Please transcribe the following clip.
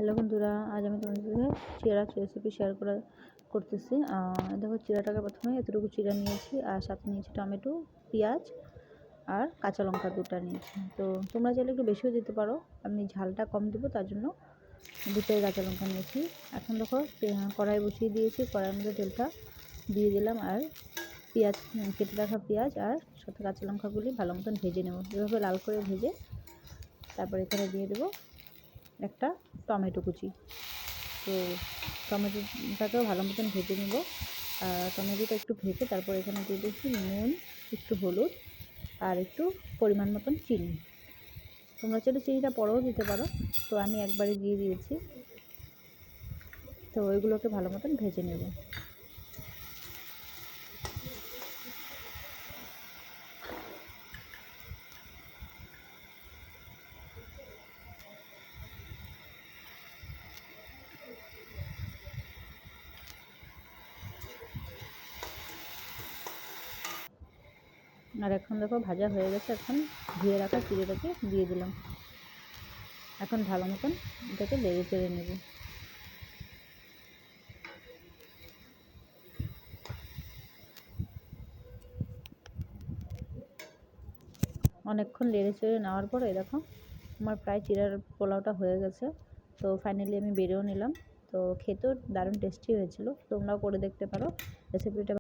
Hello বন্ধুরা, আজ আমি তোমাদের সাথে চিড়া রেসিপি শেয়ার করতেছি। দেখো, চিড়াটাকে প্রথমে এতটুকু চিড়া নিয়েছি, আর সাথে নিয়েছি টমেটো, পেঁয়াজ আর কাঁচা লঙ্কা দুটো নিয়েছি। তো তোমরা চাইলে একটু বেশিও দিতে পারো, আমি ঝালটা কম দেবো তার জন্য দুটোই কাঁচা লঙ্কা নিয়েছি। এখন দেখো, কড়াই বসিয়ে দিয়েছি, কড়াইয়ের মধ্যে তেলটা দিয়ে দিলাম, আর পেঁয়াজ কেটে রাখা পেঁয়াজ আর সাথে কাঁচা লঙ্কাগুলি ভালো মতন ভেজে নেব। এভাবে লাল করে ভেজে তারপর এখানে দিয়ে দেবো একটা টমেটো কুচি। তো টমেটোটাকেও ভালো মতন ভেজে নেব। টমেটোটা একটু ভেজে তারপর এখানে দিয়ে দিচ্ছি নুন, একটু হলুদ আর একটু পরিমাণ মতন চিনি। তোমরা চাইলে চিনিটা পরেও দিতে পারো, তো আমি একবারে দিয়ে দিয়েছি। তো ওইগুলোকে ভালো মতন ভেজে নেব। আর এখন দেখো ভাজা হয়ে গেছে, এখন ধুয়ে রাখা চিড়েটাকে দিয়ে দিলাম। এখন ভালো মতন এটাকে নেড়ে চেড়ে নেব। অনেকক্ষণ নেড়ে চেড়ে নেওয়ার পরে দেখো আমার প্রায় চিড়ার পোলাওটা হয়ে গেছে। তো ফাইনালি আমি বেড়েও নিলাম। তো খেতেও দারুণ টেস্টি হয়েছিল, তোমরাও করে দেখতে পারো। রেসিপিটা